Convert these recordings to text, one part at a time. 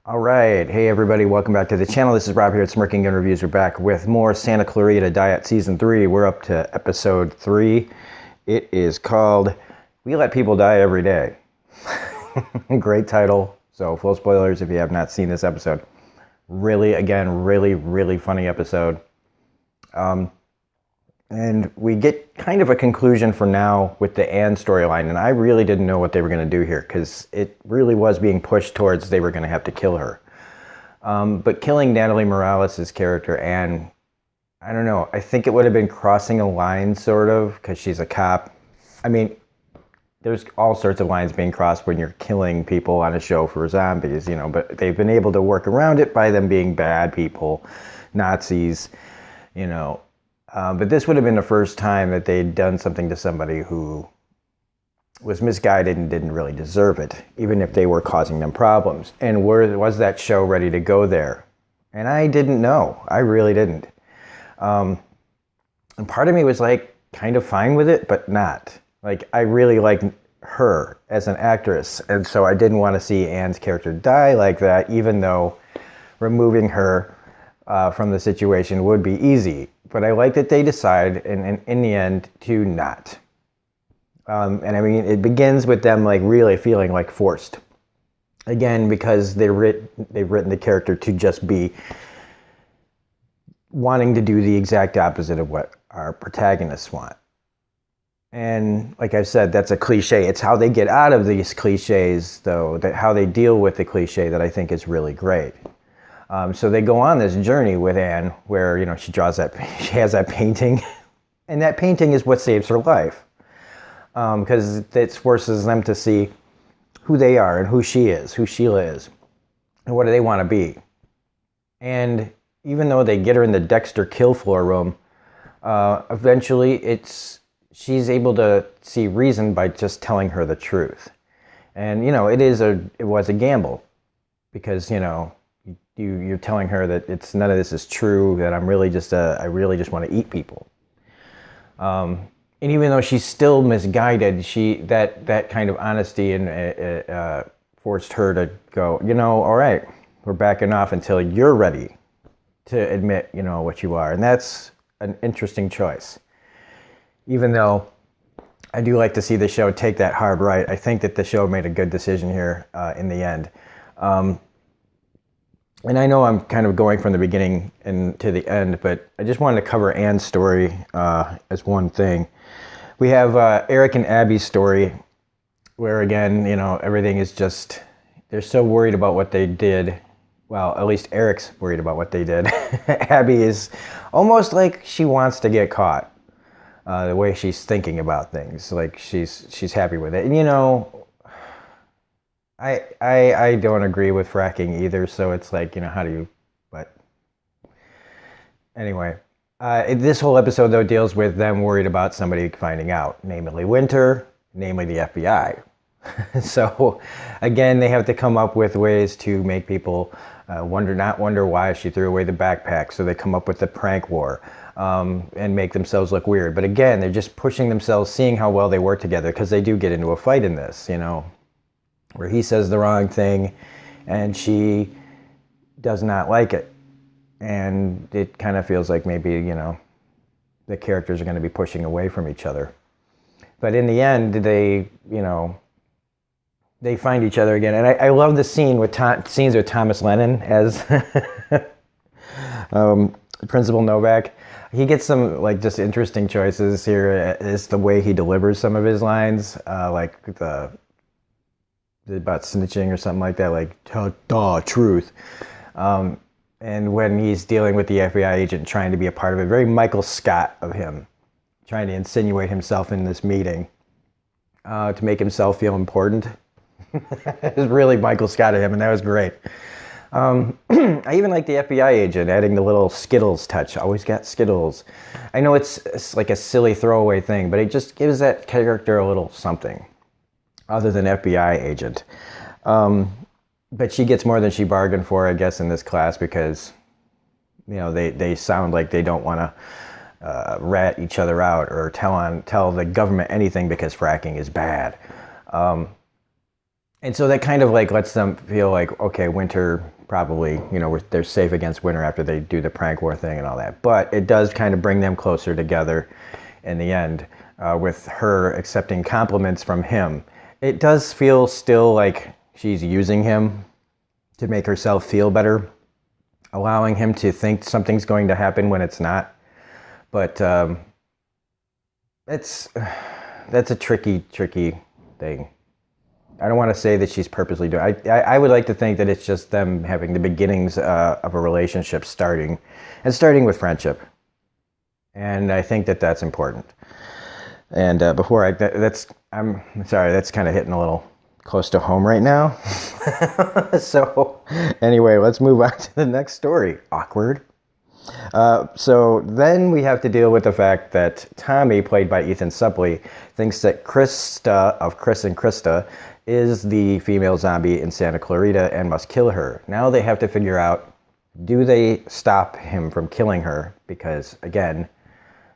All right. Hey, everybody. Welcome back to the channel. This is Rob here at Smirking Gun Reviews. We're back with more Santa Clarita Diet Season 3. We're up to Episode 3. It is called We Let People Die Every Day. Great title. So, full spoilers if you have not seen this episode. Really funny episode. And we get kind of a conclusion for now with the Anne storyline, and I really didn't know what they were going to do here because it really was being pushed towards they were going to have to kill her. But killing Natalie Morales' character, Anne, I don't know, I think it would have been crossing a line, sort of, because she's a cop. I mean, there's all sorts of lines being crossed when you're killing people on a show for zombies, you know, but they've been able to work around it by them being bad people, Nazis, you know. But this would have been the first time that they'd done something to somebody who was misguided and didn't really deserve it, even if they were causing them problems. And was that show ready to go there? And I didn't know. I really didn't. And part of me was like kind of fine with it, but not. Like, I really like her as an actress. And so I didn't want to see Anne's character die like that, even though removing her from the situation would be easy. But I like that they decide, in the end, to not. And I mean, it begins with them like really feeling like forced. Again, because they've written the character to just be wanting to do the exact opposite of what our protagonists want. And like I said, that's a cliche. It's how they get out of these cliches, though, that how they deal with the cliche that I think is really great. So they go on this journey with Anne where, you know, she has that painting, and that painting is what saves her life. Because it forces them to see who they are and who she is, who Sheila is, and what do they want to be. And even though they get her in the Dexter kill floor room, eventually she's able to see reason by just telling her the truth. And, you know, it was a gamble because, you know, you're telling her that none of this is true, that I really just want to eat people. And even though she's still misguided, that kind of honesty and forced her to go, you know, all right, we're backing off until you're ready to admit, you know, what you are. And that's an interesting choice. Even though I do like to see the show take that hard right, I think that the show made a good decision here in the end. And I know I'm kind of going from the beginning and to the end, but I just wanted to cover Anne's story as one thing. We have Eric and Abby's story, where again, you know, everything is just, they're so worried about what they did. Well, at least Eric's worried about what they did. Abby is almost like she wants to get caught, the way she's thinking about things. Like she's happy with it. And you know, I don't agree with fracking either, so it's like, you know, but anyway. This whole episode, though, deals with them worried about somebody finding out, namely Winter, namely the FBI. So, again, they have to come up with ways to make people not wonder why she threw away the backpack, so they come up with the prank war and make themselves look weird. But again, they're just pushing themselves, seeing how well they work together, because they do get into a fight in this, you know, where he says the wrong thing and she does not like it. And it kind of feels like maybe, you know, the characters are going to be pushing away from each other. But in the end, they find each other again. And I love the scenes with Thomas Lennon as Principal Novak. He gets some, like, just interesting choices here. Is the way he delivers some of his lines, like about snitching or something like that, like, truth. And when he's dealing with the FBI agent trying to be a part of it, very Michael Scott of him, trying to insinuate himself in this meeting to make himself feel important. It was really Michael Scott of him, and that was great. I even like the FBI agent adding the little Skittles touch. Always got Skittles. I know it's like a silly throwaway thing, but it just gives that character a little something other than FBI agent. But she gets more than she bargained for, I guess, in this class because, you know, they sound like they don't want to rat each other out or tell the government anything because fracking is bad. And so that kind of like lets them feel like, okay, winter probably, they're safe against winter after they do the prank war thing and all that. But it does kind of bring them closer together in the end, with her accepting compliments from him. It does feel still like she's using him to make herself feel better, allowing him to think something's going to happen when it's not. But that's a tricky thing. I don't want to say that she's purposely doing it. I would like to think that it's just them having the beginnings of a relationship starting with friendship. And I think that that's important. And I'm sorry, that's kind of hitting a little close to home right now. So anyway, let's move on to the next story. Awkward. So then we have to deal with the fact that Tommy, played by Ethan Suplee, thinks that Krista of Chris and Krista is the female zombie in Santa Clarita and must kill her. Now they have to figure out, do they stop him from killing her? Because again,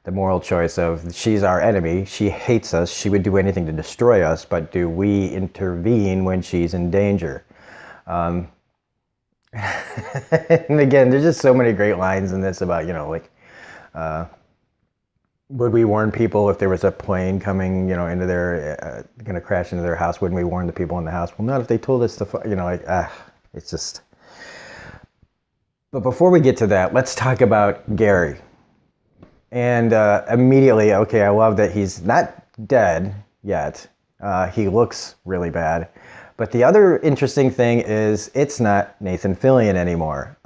the moral choice of she's our enemy, she hates us, she would do anything to destroy us, but do we intervene when she's in danger? And again, there's just so many great lines in this about, would we warn people if there was a plane coming, into their, going to crash into their house? Wouldn't we warn the people in the house? Well, not if they told us to, it's just. But before we get to that, let's talk about Gary. And immediately, okay, I love that he's not dead yet. He looks really bad. But the other interesting thing is it's not Nathan Fillion anymore.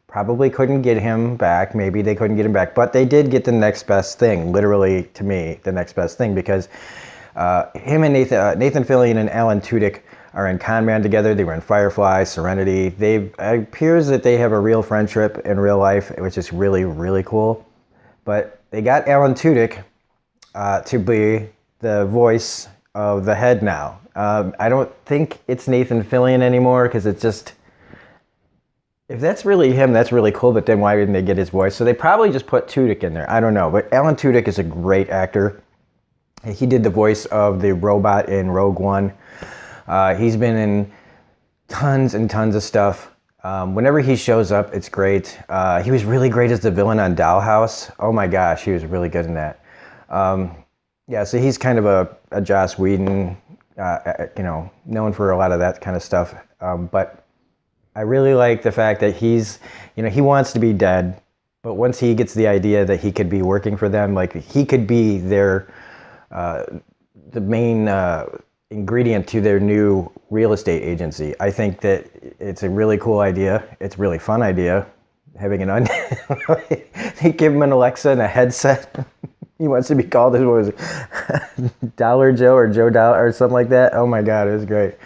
Probably couldn't get him back. Maybe they couldn't get him back. But they did get the next best thing, literally, to me, the next best thing. Because him and Nathan Fillion and Alan Tudyk are in Con Man together. They were in Firefly, Serenity. It appears that they have a real friendship in real life, which is really, really cool. But they got Alan Tudyk to be the voice of the head now. I don't think it's Nathan Fillion anymore, because it's just, if that's really him, that's really cool, but then why didn't they get his voice? So they probably just put Tudyk in there. I don't know, but Alan Tudyk is a great actor. He did the voice of the robot in Rogue One. He's been in tons and tons of stuff. Whenever he shows up, it's great. He was really great as the villain on Dollhouse. Oh my gosh, he was really good in that. Yeah, so he's kind of a Joss Whedon, known for a lot of that kind of stuff. But I really like the fact that he's, he wants to be dead, but once he gets the idea that he could be working for them, like he could be their, the main ingredient to their new real estate agency. I think that it's a really cool idea. It's a really fun idea. Having they give him an Alexa and a headset. He wants to be called, what was it, Dollar Joe or Joe Dollar or something like that. Oh my God, it was great.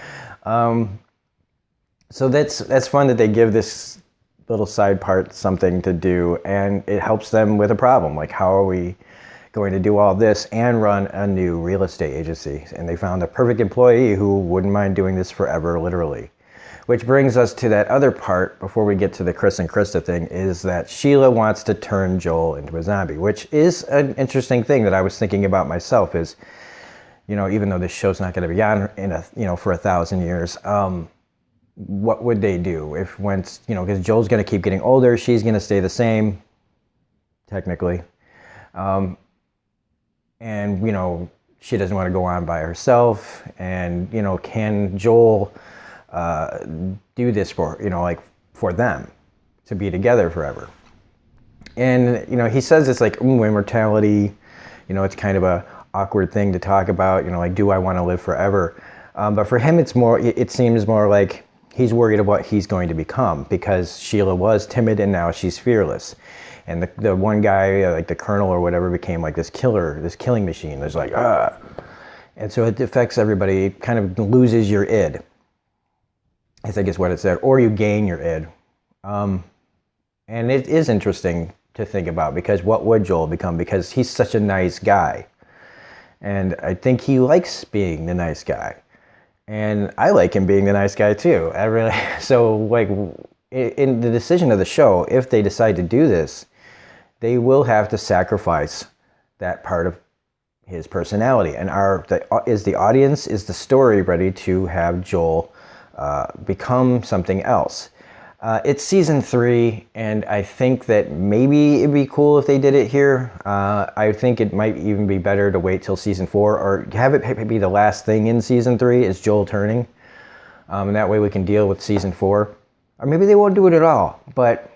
So that's fun that they give this little side part something to do, and it helps them with a problem. Like, how are we going to do all this and run a new real estate agency? And they found a perfect employee who wouldn't mind doing this forever, literally. Which brings us to that other part before we get to the Chris and Krista thing, is that Sheila wants to turn Joel into a zombie, which is an interesting thing that I was thinking about myself is, even though this show's not going to be on for 1,000 years, what would they do if because Joel's going to keep getting older, she's going to stay the same, technically. And, she doesn't want to go on by herself, and, can Joel do this for them to be together forever? And he says it's like immortality, it's kind of a awkward thing to talk about, do I want to live forever? But for him, it seems more like he's worried about what he's going to become, because Sheila was timid and now she's fearless. And the one guy, like the colonel or whatever, became like this killing machine. There's like, and so it affects everybody. It kind of loses your id, I think is what it said, or you gain your id. And it is interesting to think about, because what would Joel become? Because he's such a nice guy. And I think he likes being the nice guy. And I like him being the nice guy too. So like in the decision of the show, if they decide to do this, they will have to sacrifice that part of his personality. And is the audience, is the story ready to have Joel become something else? It's season 3, and I think that maybe it'd be cool if they did it here. I think it might even be better to wait till season 4, or have it be the last thing in season 3 is Joel turning. And that way we can deal with season 4. Or maybe they won't do it at all, but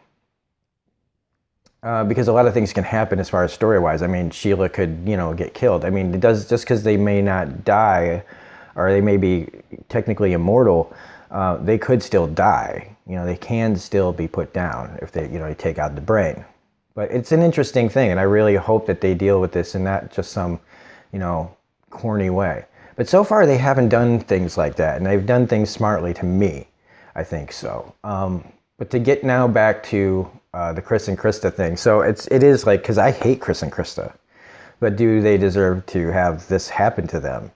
because a lot of things can happen as far as story-wise. I mean, Sheila could, get killed. I mean, it does, just because they may not die, or they may be technically immortal, they could still die. They can still be put down if they, take out the brain. But it's an interesting thing, and I really hope that they deal with this in not just some, corny way. But so far, they haven't done things like that, and they've done things smartly to me, I think so. But to get now back to the Chris and Krista thing, so it is like, because I hate Chris and Krista, but do they deserve to have this happen to them?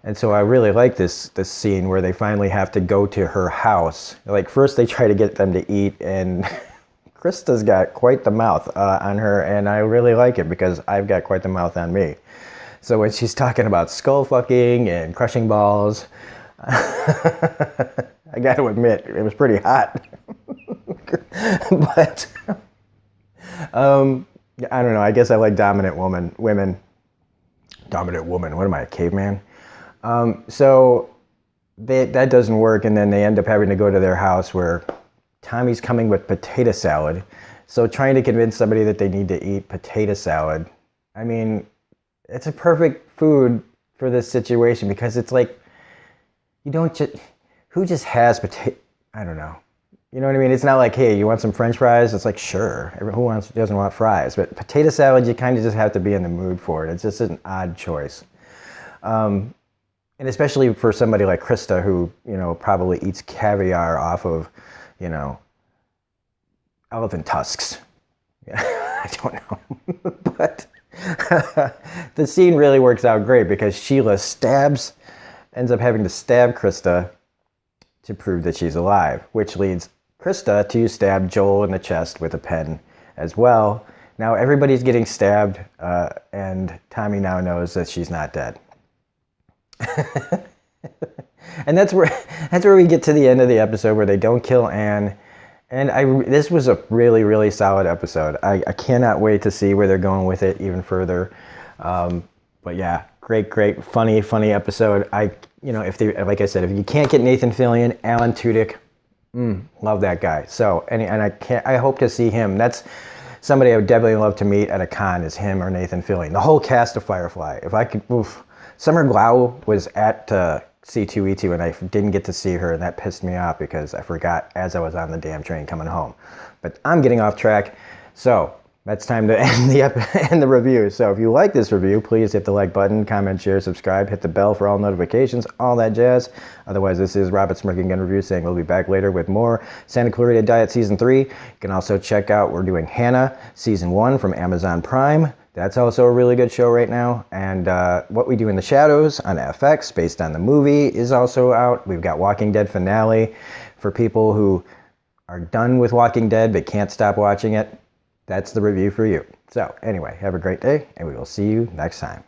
And so I really like this scene where they finally have to go to her house. Like, first they try to get them to eat, and Krista's got quite the mouth on her, and I really like it because I've got quite the mouth on me. So when she's talking about skull fucking and crushing balls, I got to admit, it was pretty hot. But I don't know. I guess I like dominant women. Dominant woman. What am I, a caveman? So that doesn't work, and then they end up having to go to their house where Tommy's coming with potato salad. So trying to convince somebody that they need to eat potato salad, I mean, it's a perfect food for this situation, because it's like, you don't just, who just has potato, I don't know. You know what I mean? It's not like, hey, you want some French fries? It's like, sure, who doesn't want fries? But potato salad, you kind of just have to be in the mood for it. It's just an odd choice. And especially for somebody like Krista, who, probably eats caviar off of, elephant tusks. Yeah, I don't know. But the scene really works out great, because Sheila ends up having to stab Krista to prove that she's alive, which leads Krista to stab Joel in the chest with a pen as well. Now everybody's getting stabbed, and Tommy now knows that she's not dead. And that's where we get to the end of the episode, where they don't kill Anne. And this was a really, really solid episode. I cannot wait to see where they're going with it even further. But yeah, great, funny episode. Like I said, if you can't get Nathan Fillion, Alan Tudyk, love that guy. So, I hope to see him. That's somebody I would definitely love to meet at a con, is him or Nathan Fillion. The whole cast of Firefly. If I could, Summer Glau was at C2E2, and I didn't get to see her, and that pissed me off because I forgot as I was on the damn train coming home. But I'm getting off track, so that's time to end the review. So if you like this review, please hit the like button, comment, share, subscribe, hit the bell for all notifications, all that jazz. Otherwise, this is Robert Smirking Gun Review saying we'll be back later with more Santa Clarita Diet Season 3. You can also check out, we're doing Hannah Season 1 from Amazon Prime. That's also a really good show right now. And What We Do in the Shadows on FX, based on the movie, is also out. We've got Walking Dead finale for people who are done with Walking Dead but can't stop watching it. That's the review for you. So anyway, have a great day, and we will see you next time.